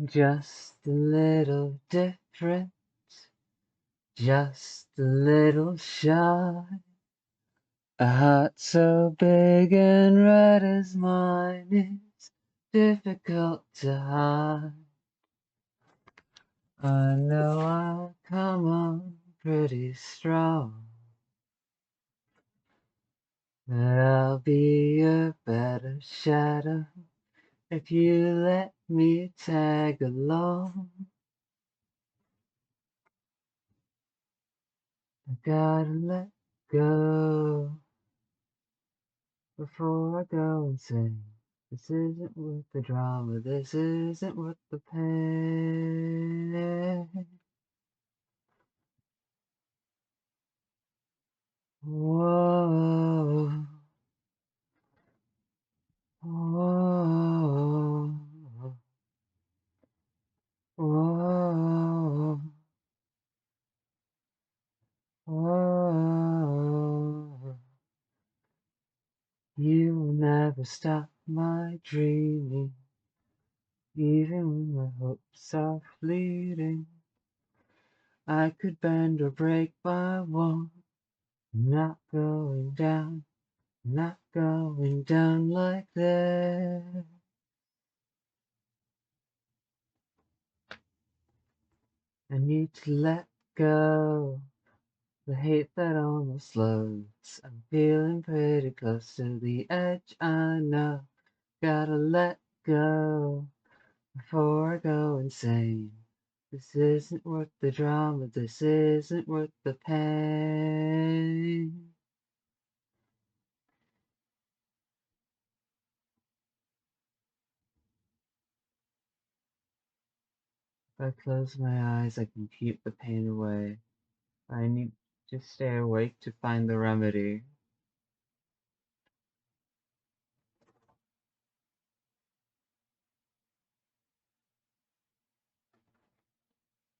Just a little different, just a little shy. A heart so big and red as mine is difficult to hide. I know I'll come on pretty strong, but I'll be a better shadow if you let me tag along. I gotta let go before I go insane. This isn't worth the drama, this isn't worth the pain. Whoa, whoa, whoa, whoa. You will never stop my dreaming, even when my hopes are fleeting. I could bend or break, but I won't. I'm not going down, not going down like that. I need to let go. The hate that almost floats. I'm feeling pretty close to the edge. I know. Gotta let go before I go insane. This isn't worth the drama. This isn't worth the pain. If I close my eyes, I can keep the pain away. I need to stay awake to find the remedy.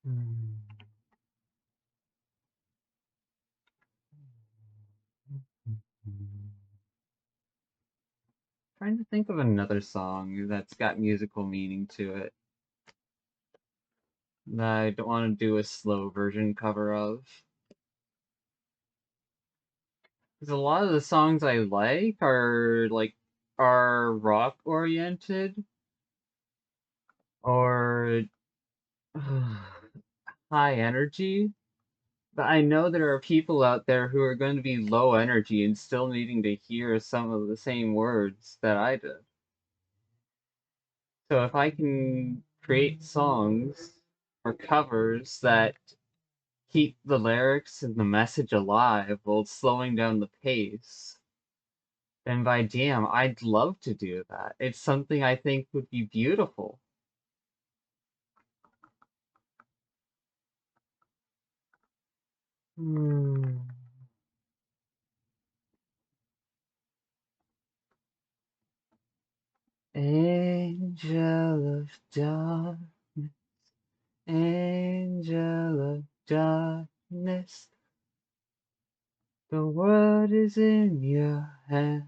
Hmm. Trying to think of another song that's got musical meaning to it that I don't want to do a slow version cover of. Because a lot of the songs I like are rock oriented or high energy. But I know there are people out there who are going to be low energy and still needing to hear some of the same words that I did. So if I can create songs or covers that keep the lyrics and the message alive while slowing down the pace, then by damn, I'd love to do that. It's something I think would be beautiful. Hmm. Angel of darkness, angel of darkness, the world is in your hand,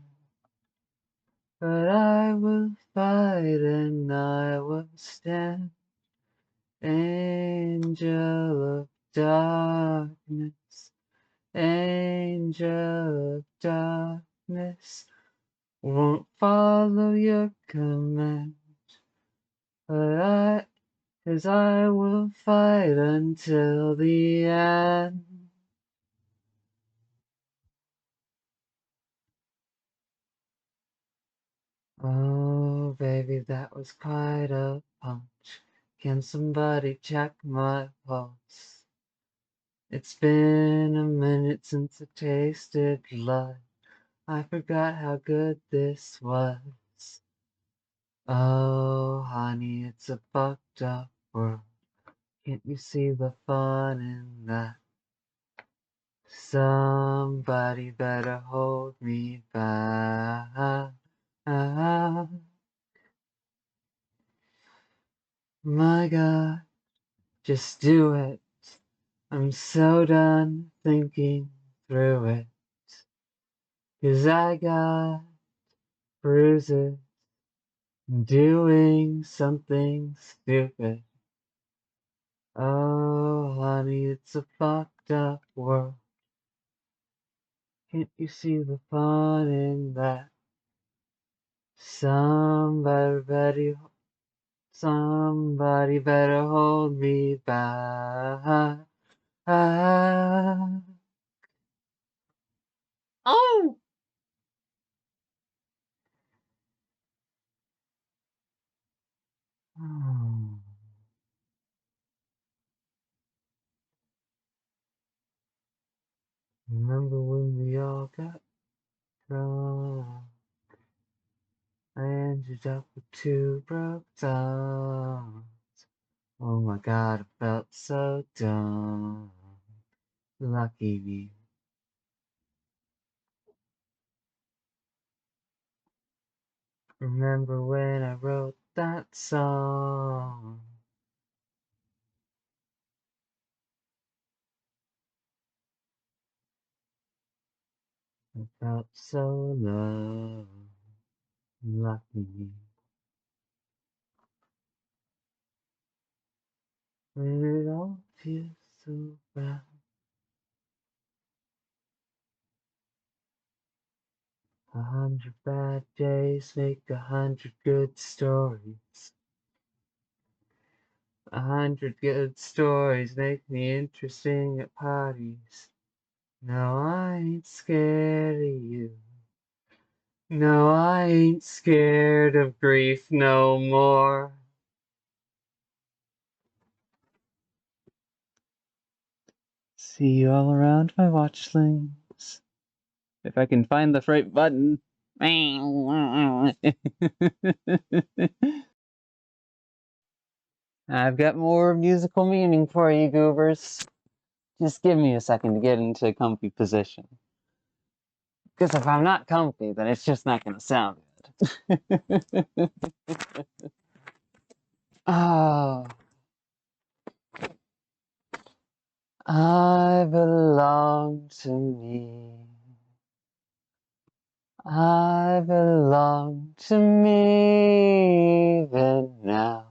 but I will fight and I will stand. Angel of darkness, angel of darkness, won't follow your command, but 'cause I will fight until the end. Oh, baby, that was quite a punch. Can somebody check my pulse? It's been a minute since I tasted blood. I forgot how good this was. Oh, honey, it's a fucked up world. Can't you see the fun in that? Somebody better hold me back. My God, just do it. I'm so done thinking through it. 'Cause I got bruises doing something stupid. Oh, honey, it's a fucked up world. Can't you see the fun in that? Somebody better hold me back. Oh! Remember when we all got drunk? I ended up with two broke thumbs. Oh my god, I felt so dumb. Lucky me. Remember when I wrote that song? I felt so low. Lucky me. When it all feels so bad. 100 bad days make 100 good stories. 100 good stories make me interesting at parties. No, I ain't scared of you. No, I ain't scared of grief no more. See you all around my watchlings. If I can find the right button. I've got more musical meaning for you, goobers. Just give me a second to get into a comfy position. Because if I'm not comfy, then it's just not going to sound good. Oh, I belong to me. I belong to me even now,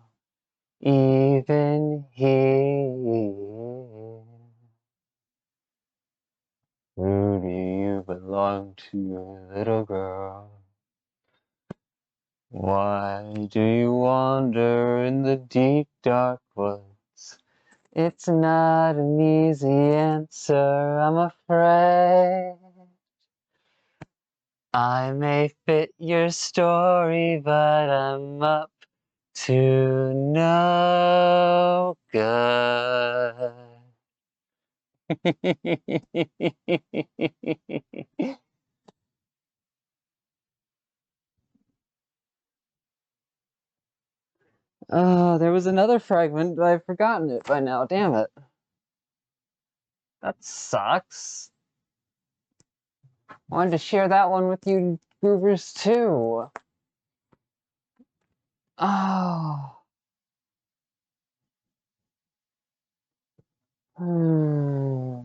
even here. Who do you belong to, little girl? Why do you wander in the deep dark woods? It's not an easy answer, I'm afraid. I may fit your story, but I'm up to no good. Oh, there was another fragment, but I've forgotten it by now. Damn it. That sucks. Wanted to share that one with you groovers too. Oh. Hmm.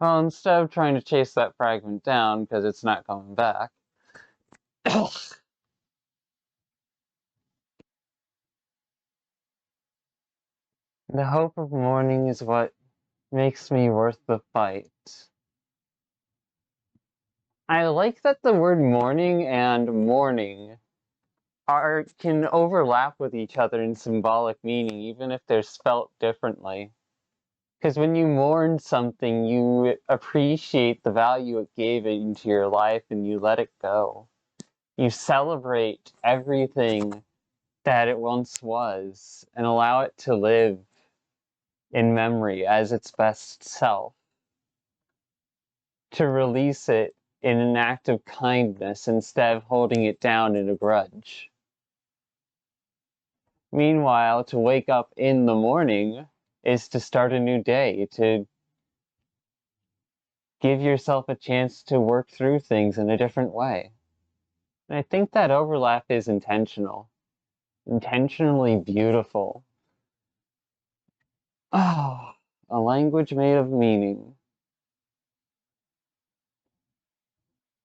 Well, instead of trying to chase that fragment down because it's not coming back. The hope of mourning is what makes me worth the fight. I like that the word mourning and mourning can overlap with each other in symbolic meaning, even if they're spelt differently. Because when you mourn something, you appreciate the value it gave into your life and you let it go. You celebrate everything that it once was and allow it to live in memory as its best self. To release it in an act of kindness instead of holding it down in a grudge. Meanwhile, to wake up in the morning is to start a new day, to give yourself a chance to work through things in a different way. And I think that overlap is intentional, intentionally beautiful. Oh, a language made of meaning.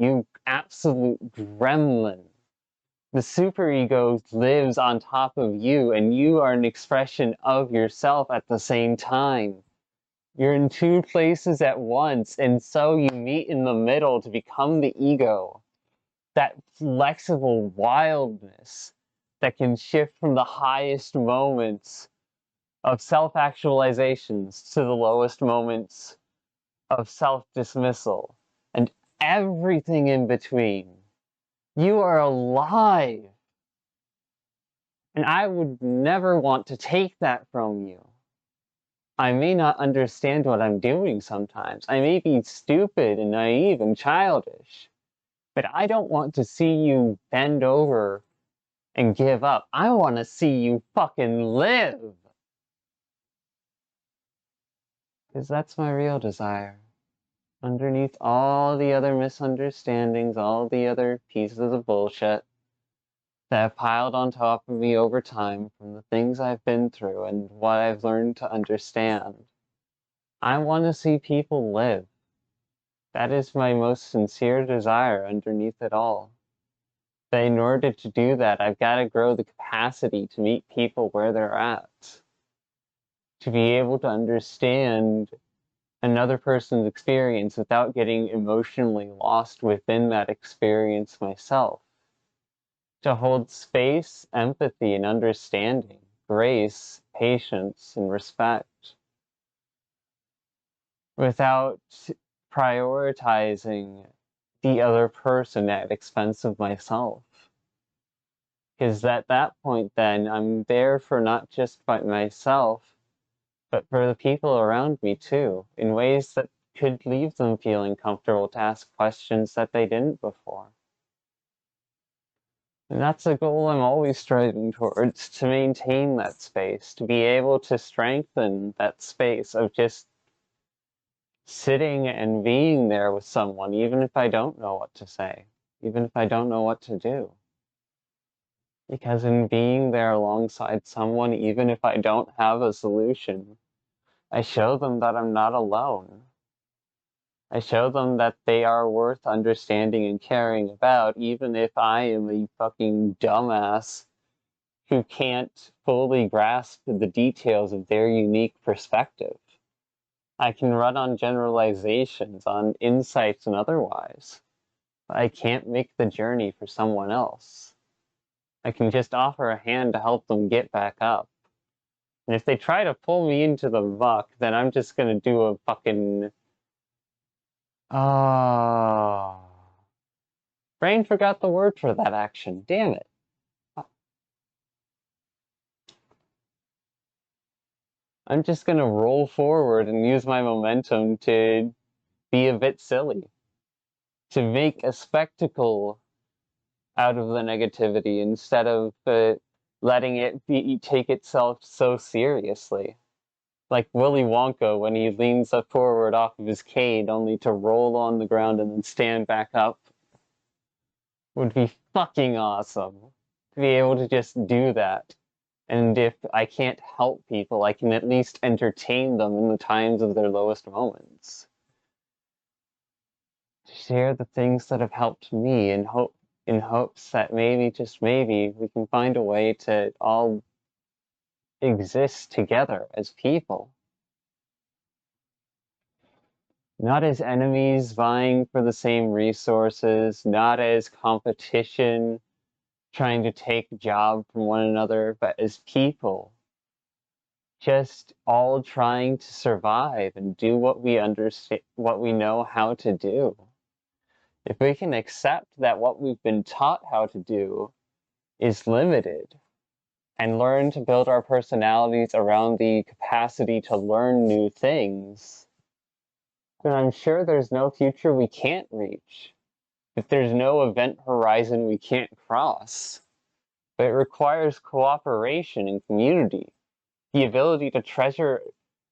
you absolute gremlin. The superego lives on top of you, and you are an expression of yourself at the same time. You're in two places at once, and so you meet in the middle to become the ego. That flexible wildness that can shift from the highest moments of self-actualizations to the lowest moments of self-dismissal and everything in between. You are alive. And I would never want to take that from you. I may not understand what I'm doing sometimes. I may be stupid and naive and childish. But I don't want to see you bend over and give up. I want to see you fucking live. Because that's my real desire. Underneath all the other misunderstandings, all the other pieces of bullshit that have piled on top of me over time from the things I've been through and what I've learned to understand. I want to see people live. That is my most sincere desire underneath it all. But in order to do that, I've got to grow the capacity to meet people where they're at. To be able to understand another person's experience without getting emotionally lost within that experience myself. To hold space, empathy, and understanding, grace, patience, and respect, without prioritizing the other person at expense of myself. Because at that point then, I'm there for not just by myself, but for the people around me too, in ways that could leave them feeling comfortable to ask questions that they didn't before. And that's a goal I'm always striving towards, to maintain that space, to be able to strengthen that space of just sitting and being there with someone, even if I don't know what to say, even if I don't know what to do. Because in being there alongside someone, even if I don't have a solution, I show them that I'm not alone. I show them that they are worth understanding and caring about, even if I am a fucking dumbass who can't fully grasp the details of their unique perspective. I can run on generalizations, on insights and otherwise, but I can't make the journey for someone else. I can just offer a hand to help them get back up. And if they try to pull me into the muck, then I'm just gonna do a fucking... Oh... Brain forgot the word for that action. Damn it. I'm just gonna roll forward and use my momentum to be a bit silly. To make a spectacle out of the negativity instead of letting it take itself so seriously. Like Willy Wonka when he leans up forward off of his cane only to roll on the ground and then stand back up. Would be fucking awesome to be able to just do that. And if I can't help people, I can at least entertain them in the times of their lowest moments. To share the things that have helped me in hopes that maybe, just maybe, we can find a way to all exist together as people. Not as enemies vying for the same resources, not as competition trying to take a job from one another, but as people, just all trying to survive and do what we understand, what we know how to do. If we can accept that what we've been taught how to do is limited, and learn to build our personalities around the capacity to learn new things, then I'm sure there's no future we can't reach. If there's no event horizon we can't cross. But it requires cooperation and community, the ability to treasure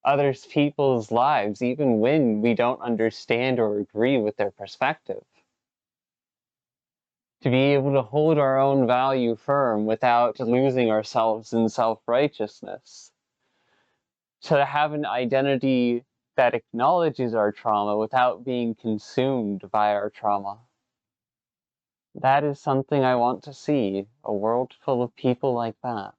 others people's lives even when we don't understand or agree with their perspective. To be able to hold our own value firm without losing ourselves in self-righteousness. To have an identity that acknowledges our trauma without being consumed by our trauma. That is something I want to see, a world full of people like that.